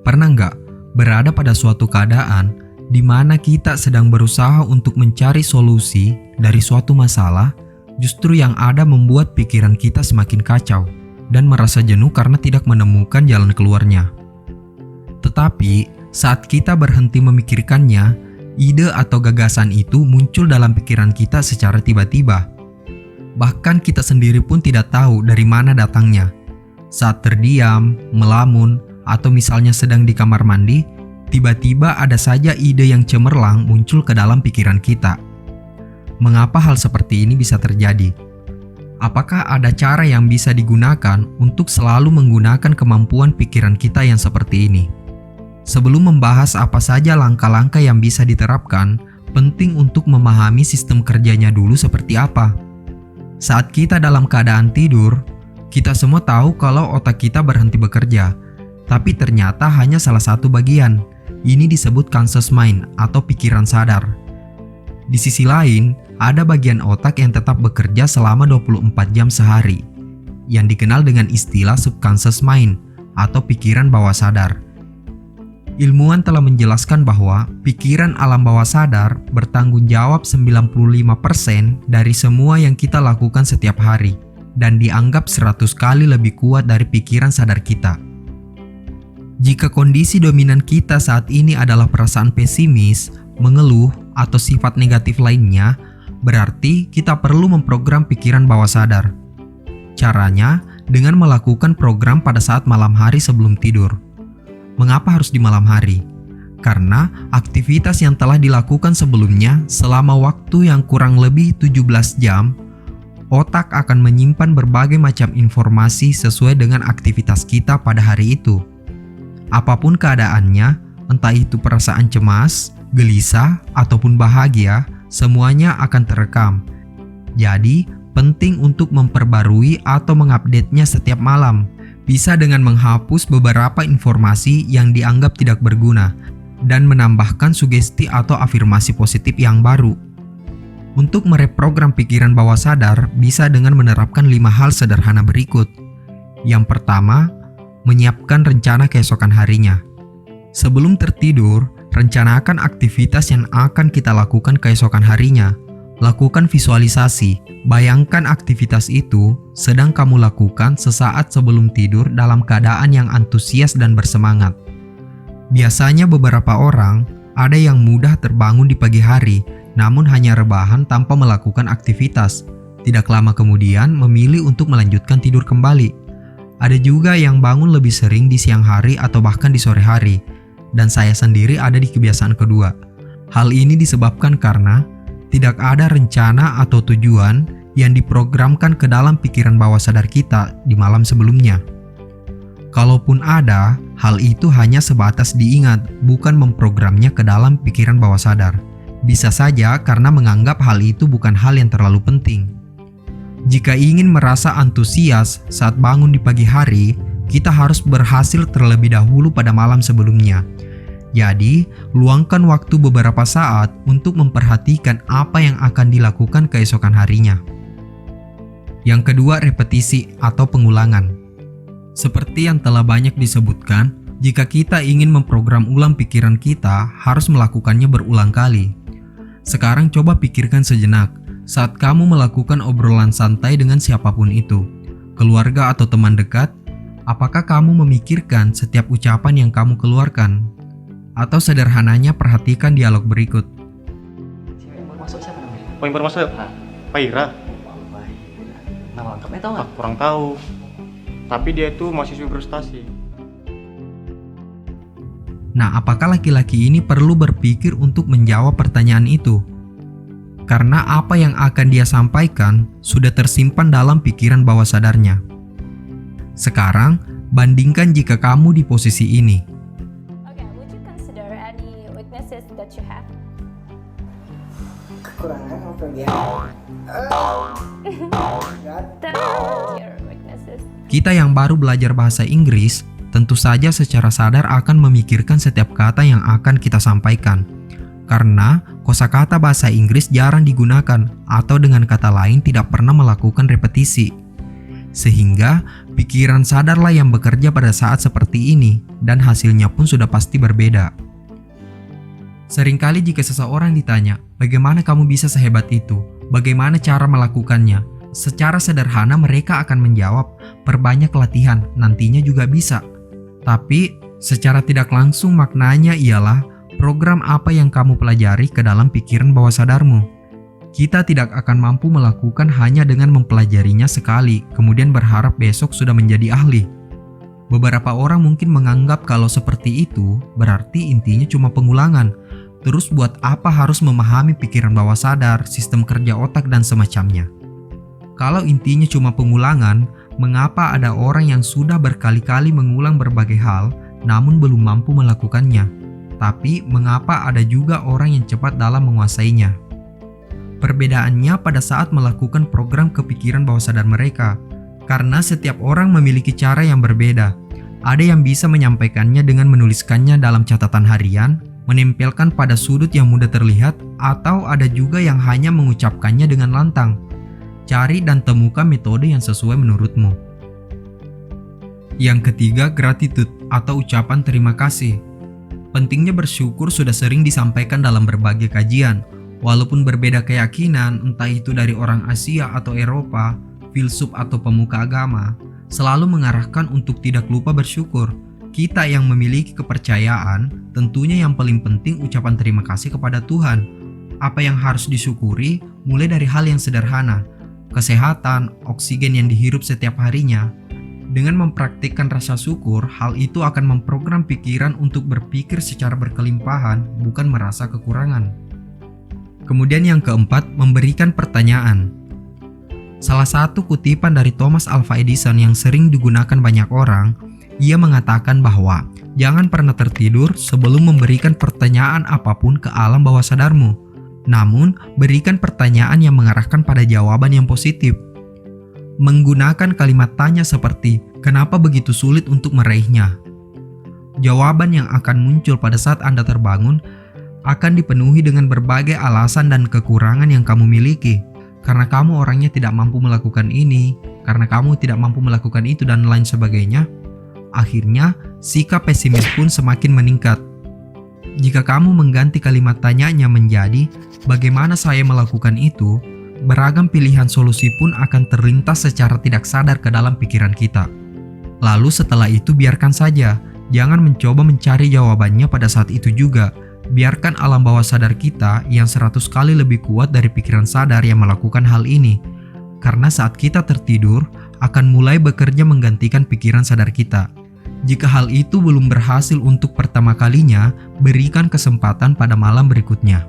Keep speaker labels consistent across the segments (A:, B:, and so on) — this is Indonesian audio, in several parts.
A: Pernah nggak berada pada suatu keadaan di mana kita sedang berusaha untuk mencari solusi dari suatu masalah, justru yang ada membuat pikiran kita semakin kacau dan merasa jenuh karena tidak menemukan jalan keluarnya. Tetapi saat kita berhenti memikirkannya, ide atau gagasan itu muncul dalam pikiran kita secara tiba-tiba. Bahkan kita sendiri pun tidak tahu dari mana datangnya. Saat terdiam, melamun, atau misalnya sedang di kamar mandi, tiba-tiba ada saja ide yang cemerlang muncul ke dalam pikiran kita. Mengapa hal seperti ini bisa terjadi? Apakah ada cara yang bisa digunakan untuk selalu menggunakan kemampuan pikiran kita yang seperti ini? Sebelum membahas apa saja langkah-langkah yang bisa diterapkan, penting untuk memahami sistem kerjanya dulu seperti apa. Saat kita dalam keadaan tidur, kita semua tahu kalau otak kita berhenti bekerja. Tapi ternyata hanya salah satu bagian. Ini disebut conscious mind atau pikiran sadar. Di sisi lain, ada bagian otak yang tetap bekerja selama 24 jam sehari, yang dikenal dengan istilah subconscious mind atau pikiran bawah sadar. Ilmuwan telah menjelaskan bahwa pikiran alam bawah sadar bertanggung jawab 95% dari semua yang kita lakukan setiap hari dan dianggap 100 kali lebih kuat dari pikiran sadar kita. Jika kondisi dominan kita saat ini adalah perasaan pesimis, mengeluh, atau sifat negatif lainnya, berarti kita perlu memprogram pikiran bawah sadar. Caranya dengan melakukan program pada saat malam hari sebelum tidur. Mengapa harus di malam hari? Karena aktivitas yang telah dilakukan sebelumnya selama waktu yang kurang lebih 17 jam, otak akan menyimpan berbagai macam informasi sesuai dengan aktivitas kita pada hari itu. Apapun keadaannya, entah itu perasaan cemas, gelisah, ataupun bahagia, semuanya akan terekam. Jadi, penting untuk memperbarui atau mengupdate-nya setiap malam. Bisa dengan menghapus beberapa informasi yang dianggap tidak berguna dan menambahkan sugesti atau afirmasi positif yang baru. Untuk mereprogram pikiran bawah sadar bisa dengan menerapkan 5 hal sederhana berikut. Yang pertama, menyiapkan rencana keesokan harinya. Sebelum tertidur, rencanakan aktivitas yang akan kita lakukan keesokan harinya. Lakukan visualisasi. Bayangkan aktivitas itu sedang kamu lakukan sesaat sebelum tidur dalam keadaan yang antusias dan bersemangat. Biasanya beberapa orang ada yang mudah terbangun di pagi hari, namun hanya rebahan tanpa melakukan aktivitas. Tidak lama kemudian memilih untuk melanjutkan tidur kembali. Ada juga yang bangun lebih sering di siang hari atau bahkan di sore hari, dan saya sendiri ada di kebiasaan kedua. Hal ini disebabkan karena tidak ada rencana atau tujuan yang diprogramkan ke dalam pikiran bawah sadar kita di malam sebelumnya. Kalaupun ada, hal itu hanya sebatas diingat, bukan memprogramnya ke dalam pikiran bawah sadar. Bisa saja karena menganggap hal itu bukan hal yang terlalu penting. Jika ingin merasa antusias saat bangun di pagi hari, kita harus berhasil terlebih dahulu pada malam sebelumnya. Jadi, luangkan waktu beberapa saat untuk memperhatikan apa yang akan dilakukan keesokan harinya. Yang kedua, repetisi atau pengulangan. Seperti yang telah banyak disebutkan, jika kita ingin memprogram ulang pikiran kita, harus melakukannya berulang kali. Sekarang coba pikirkan sejenak. Saat kamu melakukan obrolan santai dengan siapapun itu, keluarga atau teman dekat, apakah kamu memikirkan setiap ucapan yang kamu keluarkan? Atau sederhananya perhatikan dialog berikut.
B: Cewek yang baru masuk siapa namanya?
C: Oh, yang baru masuk? Pak Ira.
B: Nama lengkapnya tahu nggak?
C: Kurang tahu. Tapi dia itu mahasiswa frustasi.
A: Nah, apakah laki-laki ini perlu berpikir untuk menjawab pertanyaan itu? Karena apa yang akan dia sampaikan sudah tersimpan dalam pikiran bawah sadarnya. Sekarang, bandingkan jika kamu di posisi ini.
D: Okay, would you consider any weaknesses that you have?
B: Kekurangan apa ya?
D: Your weaknesses.
A: Kita yang baru belajar bahasa Inggris, tentu saja secara sadar akan memikirkan setiap kata yang akan kita sampaikan. Karena Kosakata bahasa Inggris jarang digunakan atau dengan kata lain tidak pernah melakukan repetisi. Sehingga pikiran sadarlah yang bekerja pada saat seperti ini dan hasilnya pun sudah pasti berbeda. Seringkali jika seseorang ditanya, bagaimana kamu bisa sehebat itu? Bagaimana cara melakukannya? Secara sederhana mereka akan menjawab, perbanyak latihan, nantinya juga bisa. Tapi secara tidak langsung maknanya ialah program apa yang kamu pelajari ke dalam pikiran bawah sadarmu. Kita tidak akan mampu melakukan hanya dengan mempelajarinya sekali, kemudian berharap besok sudah menjadi ahli. Beberapa orang mungkin menganggap kalau seperti itu, berarti intinya cuma pengulangan. Terus buat apa harus memahami pikiran bawah sadar, sistem kerja otak, dan semacamnya? Kalau intinya cuma pengulangan, mengapa ada orang yang sudah berkali-kali mengulang berbagai hal, namun belum mampu melakukannya? Tapi mengapa ada juga orang yang cepat dalam menguasainya? Perbedaannya pada saat melakukan program kepikiran bawah sadar mereka, karena setiap orang memiliki cara yang berbeda. Ada yang bisa menyampaikannya dengan menuliskannya dalam catatan harian, menempelkan pada sudut yang mudah terlihat, atau ada juga yang hanya mengucapkannya dengan lantang. Cari dan temukan metode yang sesuai menurutmu. Yang ketiga, gratitude atau ucapan terima kasih. Pentingnya bersyukur sudah sering disampaikan dalam berbagai kajian. Walaupun berbeda keyakinan, entah itu dari orang Asia atau Eropa, filsuf atau pemuka agama, selalu mengarahkan untuk tidak lupa bersyukur. Kita yang memiliki kepercayaan, tentunya yang paling penting ucapan terima kasih kepada Tuhan. Apa yang harus disyukuri, mulai dari hal yang sederhana, kesehatan, oksigen yang dihirup setiap harinya. Dengan mempraktikkan rasa syukur, hal itu akan memprogram pikiran untuk berpikir secara berkelimpahan, bukan merasa kekurangan. Kemudian yang keempat, memberikan pertanyaan. Salah satu kutipan dari Thomas Alva Edison yang sering digunakan banyak orang, ia mengatakan bahwa jangan pernah tertidur sebelum memberikan pertanyaan apapun ke alam bawah sadarmu. Namun, berikan pertanyaan yang mengarahkan pada jawaban yang positif. Menggunakan kalimat tanya seperti, kenapa begitu sulit untuk meraihnya? Jawaban yang akan muncul pada saat Anda terbangun akan dipenuhi dengan berbagai alasan dan kekurangan yang kamu miliki. Karena kamu orangnya tidak mampu melakukan ini, karena kamu tidak mampu melakukan itu, dan lain sebagainya. Akhirnya, sikap pesimis pun semakin meningkat. Jika kamu mengganti kalimat tanyanya menjadi, bagaimana saya melakukan itu? Beragam pilihan solusi pun akan terlintas secara tidak sadar ke dalam pikiran kita. Lalu setelah itu biarkan saja, jangan mencoba mencari jawabannya pada saat itu juga. Biarkan alam bawah sadar kita yang 100 kali lebih kuat dari pikiran sadar yang melakukan hal ini. Karena saat kita tertidur, akan mulai bekerja menggantikan pikiran sadar kita. Jika hal itu belum berhasil untuk pertama kalinya, berikan kesempatan pada malam berikutnya.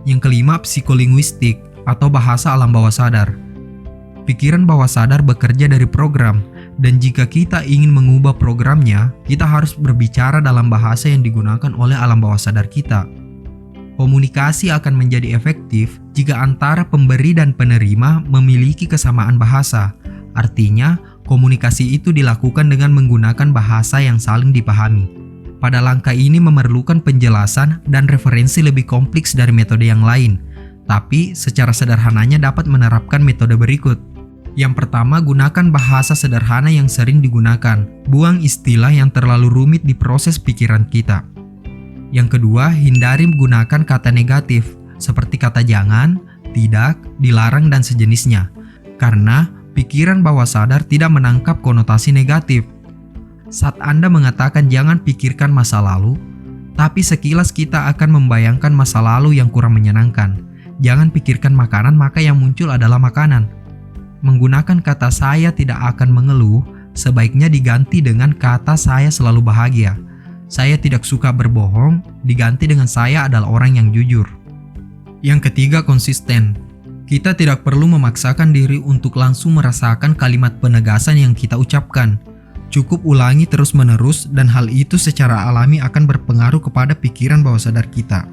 A: Yang kelima, psikolinguistik atau bahasa alam bawah sadar. Pikiran bawah sadar bekerja dari program, dan jika kita ingin mengubah programnya, kita harus berbicara dalam bahasa yang digunakan oleh alam bawah sadar kita. Komunikasi akan menjadi efektif jika antara pemberi dan penerima memiliki kesamaan bahasa. Artinya, komunikasi itu dilakukan dengan menggunakan bahasa yang saling dipahami. Pada langkah ini memerlukan penjelasan dan referensi lebih kompleks dari metode yang lain. Tapi secara sederhananya dapat menerapkan metode berikut. Yang pertama, gunakan bahasa sederhana yang sering digunakan. Buang istilah yang terlalu rumit di proses pikiran kita. Yang kedua, hindari menggunakan kata negatif seperti kata jangan, tidak, dilarang, dan sejenisnya. Karena pikiran bawah sadar tidak menangkap konotasi negatif. Saat Anda mengatakan jangan pikirkan masa lalu, tapi sekilas kita akan membayangkan masa lalu yang kurang menyenangkan. Jangan pikirkan makanan, maka yang muncul adalah makanan. Menggunakan kata saya tidak akan mengeluh, sebaiknya diganti dengan kata saya selalu bahagia. Saya tidak suka berbohong, diganti dengan saya adalah orang yang jujur. Yang ketiga, konsisten. Kita tidak perlu memaksakan diri untuk langsung merasakan kalimat penegasan yang kita ucapkan. Cukup ulangi terus-menerus dan hal itu secara alami akan berpengaruh kepada pikiran bawah sadar kita.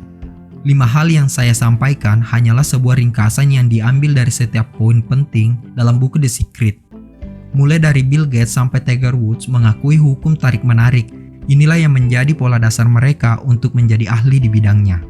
A: 5 hal yang saya sampaikan hanyalah sebuah ringkasan yang diambil dari setiap poin penting dalam buku The Secret. Mulai dari Bill Gates sampai Tiger Woods mengakui hukum tarik-menarik. Inilah yang menjadi pola dasar mereka untuk menjadi ahli di bidangnya.